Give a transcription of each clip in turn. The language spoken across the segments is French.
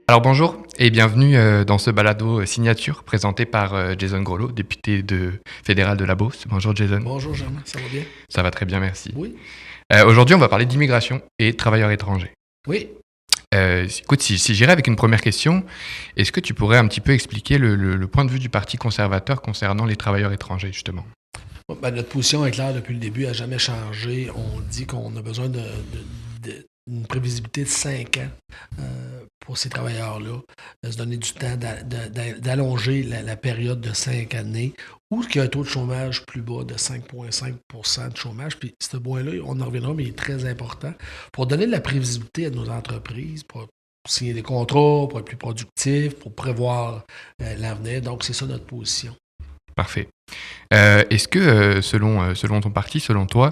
Alors bonjour et bienvenue dans ce balado signature présenté par Jason Grollo, député fédéral de la Beauce. Bonjour Jason. Bonjour Germain, ça va bien? Ça va très bien, merci. Oui. Aujourd'hui, on va parler d'immigration et de travailleurs étrangers. Oui. Écoute, si j'irais avec une première question, est-ce que tu pourrais un petit peu expliquer le point de vue du Parti conservateur concernant les travailleurs étrangers, justement? Notre position est claire depuis le début, elle n'a jamais changé. On dit qu'on a besoin d'une prévisibilité de 5 ans pour ces travailleurs-là, de se donner du temps, d'allonger la période de 5 années, où il y a un taux de chômage plus bas de 5,5 % de chômage. Puis ce point-là, on en reviendra, mais il est très important pour donner de la prévisibilité à nos entreprises, pour signer des contrats, pour être plus productifs, pour prévoir l'avenir. Donc, c'est ça notre position. Parfait. Est-ce que, selon ton parti, selon toi,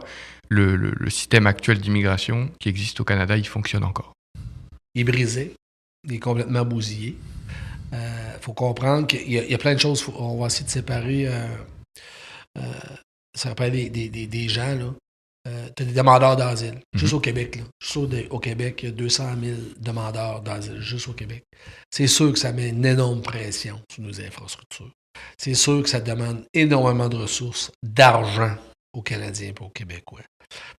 le système actuel d'immigration qui existe au Canada, il fonctionne encore? Il est brisé, il est complètement bousillé. Faut comprendre qu'il y a plein de choses. On va essayer de séparer. Ça rappelle des gens, là. Tu as des demandeurs d'asile, juste au Québec. Là. Juste au Québec, il y a 200 000 demandeurs d'asile, juste au Québec. C'est sûr que ça met une énorme pression sur nos infrastructures. C'est sûr que ça demande énormément de ressources, d'argent aux Canadiens et aux Québécois.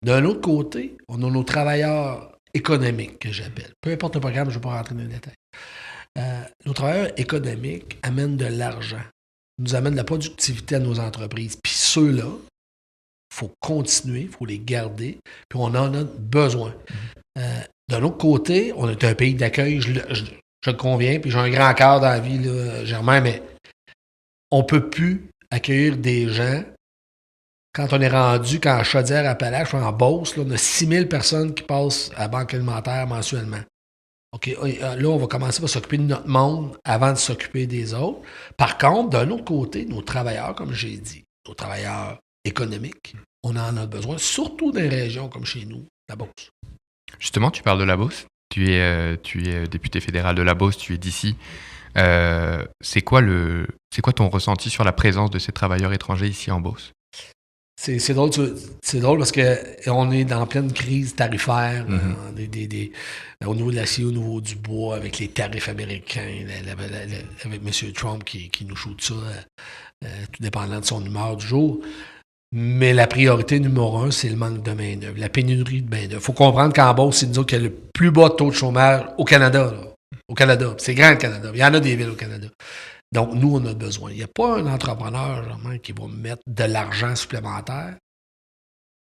D'un autre côté, on a nos travailleurs économiques, que j'appelle. Peu importe le programme, je ne vais pas rentrer dans les détails. Nos travailleurs économiques amènent de l'argent, nous amènent de la productivité à nos entreprises. Puis ceux-là, il faut continuer, il faut les garder, puis on en a besoin. D'un autre côté, on est un pays d'accueil, je le conviens, puis j'ai un grand cœur dans la vie, là, Germain, mais on ne peut plus accueillir des gens quand on est rendu, quand Chaudière-Appalaches, en Beauce, là, on a 6 000 personnes qui passent à la banque alimentaire mensuellement. OK, là, on va commencer par s'occuper de notre monde avant de s'occuper des autres. Par contre, d'un autre côté, nos travailleurs, comme j'ai dit, nos travailleurs économiques, on en a besoin, surtout dans les régions comme chez nous, la Beauce. Justement, tu parles de la Beauce. Tu es député fédéral de la Beauce, tu es d'ici. C'est quoi ton ressenti sur la présence de ces travailleurs étrangers ici en Beauce? C'est drôle parce qu'on est dans pleine crise tarifaire au niveau de l'acier, au niveau du bois, avec les tarifs américains, avec M. Trump qui nous shoot ça, tout dépendant de son humeur du jour. Mais la priorité numéro 1, c'est le manque de main-d'œuvre, la pénurie de main-d'œuvre. Il faut comprendre qu'en Beauce, c'est nous autres qui avons le plus bas taux de chômage au Canada. Là. Au Canada. C'est grand le Canada. Il y en a des villes au Canada. Donc, nous, on a besoin. Il n'y a pas un entrepreneur vraiment, qui va mettre de l'argent supplémentaire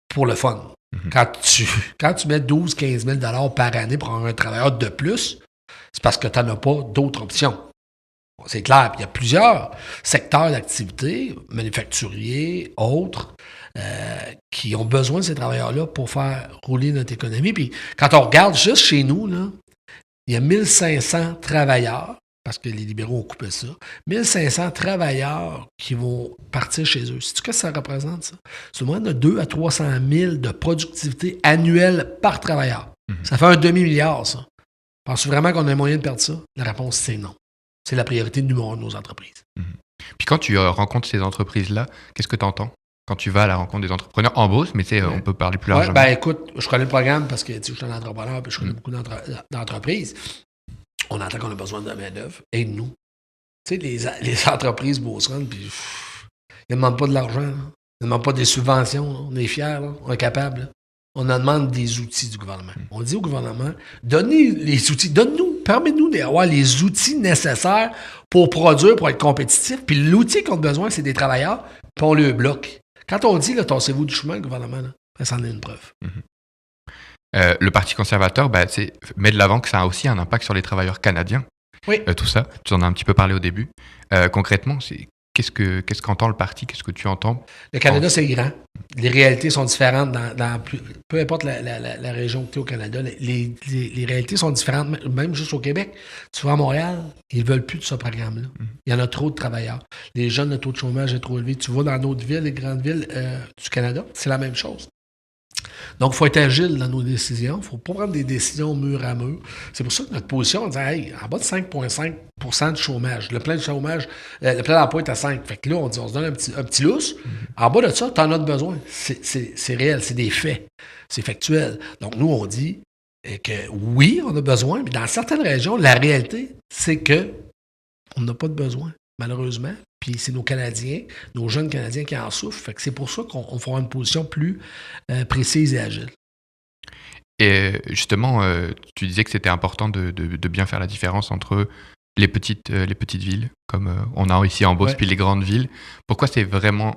pour le fun. Quand tu mets 12-15 000 par année pour un travailleur de plus, c'est parce que tu n'en as pas d'autres options. Bon, c'est clair. Puis il y a plusieurs secteurs d'activité, manufacturiers, autres, qui ont besoin de ces travailleurs-là pour faire rouler notre économie. Puis quand on regarde juste chez nous, là, il y a 1500 travailleurs, parce que les libéraux ont coupé ça, 1500 travailleurs qui vont partir chez eux. Sais-tu qu'est-ce que ça représente, ça? C'est moins de 2 à 300 000 de productivité annuelle par travailleur. Ça fait un demi-milliard, ça. Penses-tu vraiment qu'on a moyen de perdre ça? La réponse, c'est non. C'est la priorité numéro 1 de nos entreprises. Puis quand tu rencontres ces entreprises-là, qu'est-ce que tu entends? Quand tu vas à la rencontre des entrepreneurs en Beauce, mais on peut parler plus largement. Écoute, je connais le programme parce que je suis un entrepreneur et je connais beaucoup d'entreprises. On entend qu'on a besoin de main-d'œuvre. Aide-nous. Tu sais, les entreprises beauceronnes, puis ils ne demandent pas de l'argent. Là. Ils ne demandent pas des subventions. Là. On est fiers, là. On est capable. Là. On en demande des outils du gouvernement. On dit au gouvernement, donnez les outils, permettez-nous d'avoir les outils nécessaires pour produire, pour être compétitif. Puis l'outil qu'on a besoin, c'est des travailleurs, puis on le bloque. Quand on dit, là, tassez-vous du chemin, le gouvernement, là, ça en est une preuve. Le Parti conservateur met de l'avant que ça a aussi un impact sur les travailleurs canadiens. Oui. Tout ça, tu en as un petit peu parlé au début. Concrètement, qu'est-ce qu'entend le parti? Qu'est-ce que tu entends? Le Canada, c'est grand. Les réalités sont différentes peu importe la région que tu es au Canada. Les réalités sont différentes, même juste au Québec. Tu vas à Montréal, ils ne veulent plus de ce programme-là. Il y en a trop de travailleurs. Les jeunes, le taux de chômage est trop élevé. Tu vas dans d'autres villes, les grandes villes du Canada, c'est la même chose. Donc, il faut être agile dans nos décisions. Il ne faut pas prendre des décisions mur à mur. C'est pour ça que notre position, on dit, hey, en bas de 5,5 % de chômage. Le plein de chômage, le plein d'emploi est à 5. Fait que là, on dit, on se donne un petit lousse. En bas de ça, tu en as besoin. C'est réel, c'est des faits. C'est factuel. Donc, nous, on dit que oui, on a besoin, mais dans certaines régions, la réalité, c'est que on n'a pas de besoin, malheureusement. Puis c'est nos Canadiens, nos jeunes Canadiens qui en souffrent. Fait que c'est pour ça qu'on fera une position plus précise et agile. Et justement, tu disais que c'était important de bien faire la différence entre les petites villes, comme on a ici en Beauce, puis les grandes villes. Pourquoi c'est vraiment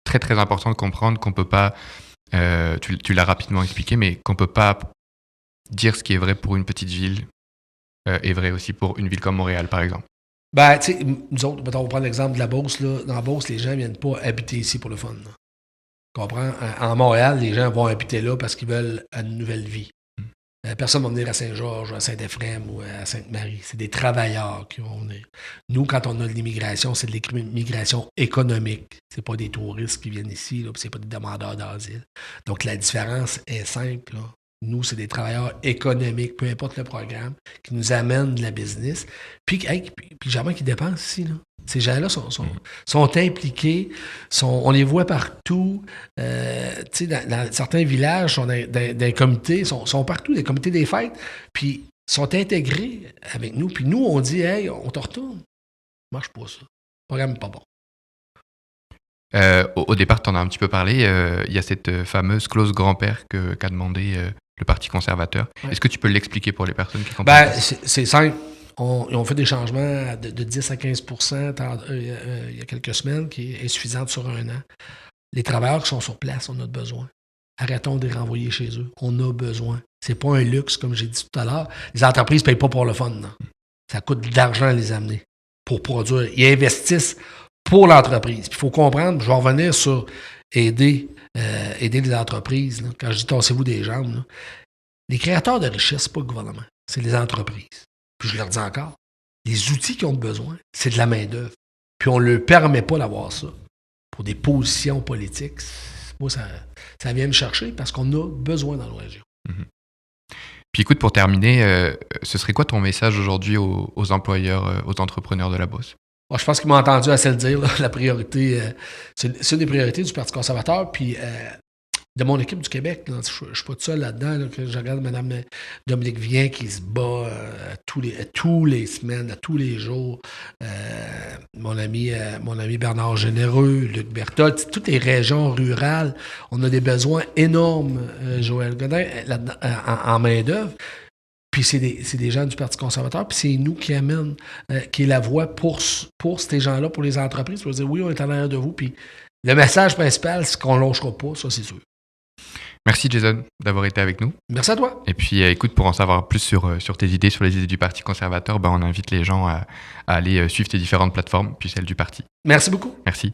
très, très important de comprendre qu'on peut pas, tu l'as rapidement expliqué, mais qu'on peut pas dire ce qui est vrai pour une petite ville est vrai aussi pour une ville comme Montréal, par exemple. Ben, tu sais, nous autres, mettons, on va prendre l'exemple de la Beauce. Là. Dans la Beauce, les gens ne viennent pas habiter ici pour le fun. Là. Tu comprends? En Montréal, les gens vont habiter là parce qu'ils veulent une nouvelle vie. Personne ne va venir à Saint-Georges, à Saint-Éphrem ou à Sainte-Marie. C'est des travailleurs qui vont venir. Nous, quand on a de l'immigration, c'est de l'immigration économique. C'est pas des touristes qui viennent ici, là, c'est pas des demandeurs d'asile. Donc, la différence est simple, là. Nous, c'est des travailleurs économiques, peu importe le programme, qui nous amènent de la business. Puis jamais qui dépensent ici. Là. Ces gens-là sont impliqués, on les voit partout. Dans certains villages, sont dans des comités, sont partout, des comités des fêtes, puis sont intégrés avec nous. Puis nous, on dit, hey, on te retourne. Ça marche pas, ça. Le programme n'est pas bon. Au départ, tu en as un petit peu parlé. Il y a cette fameuse clause grand-père qu'a demandé le Parti conservateur. Ouais. Est-ce que tu peux l'expliquer pour les personnes qui comprennent? C'est simple. Ils ont fait des changements de 10 à 15 % il y a quelques semaines, qui est insuffisante sur un an. Les travailleurs qui sont sur place, on a besoin. Arrêtons de les renvoyer chez eux. On a besoin. C'est pas un luxe, comme j'ai dit tout à l'heure. Les entreprises ne payent pas pour le fun. Non. Ça coûte de l'argent à les amener pour produire. Ils investissent pour l'entreprise. Il faut comprendre, je vais revenir sur aider les entreprises. Là. Quand je dis tassez-vous des jambes, là. Les créateurs de richesse, c'est pas le gouvernement, c'est les entreprises. Puis je leur dis encore, les outils qu'ils ont besoin, c'est de la main-d'œuvre. Puis on ne leur permet pas d'avoir ça pour des positions politiques. Moi, ça vient me chercher parce qu'on a besoin dans nos régions. Mm-hmm. Puis écoute, pour terminer, ce serait quoi ton message aujourd'hui aux employeurs, aux entrepreneurs de la Beauce? Bon, je pense qu'ils m'ont entendu assez le dire. Là, la priorité, c'est une des priorités du Parti conservateur. Puis de mon équipe du Québec, là, je ne suis pas tout seul là-dedans. Là, que je regarde Mme Dominique Vien qui se bat tous les semaines, à tous les jours. Mon ami Bernard Généreux, Luc Berthold, toutes les régions rurales, on a des besoins énormes, Joël Godin, en main-d'œuvre. Puis c'est des gens du Parti conservateur, puis c'est nous qui amènent, qui est la voix pour ces gens-là, pour les entreprises, pour dire oui, on est en arrière de vous. Puis le message principal, c'est qu'on ne lâchera pas, ça c'est sûr. Merci Jason d'avoir été avec nous. Merci à toi. Et puis écoute, pour en savoir plus sur tes idées, sur les idées du Parti conservateur, on invite les gens à aller suivre tes différentes plateformes, puis celles du parti. Merci beaucoup. Merci.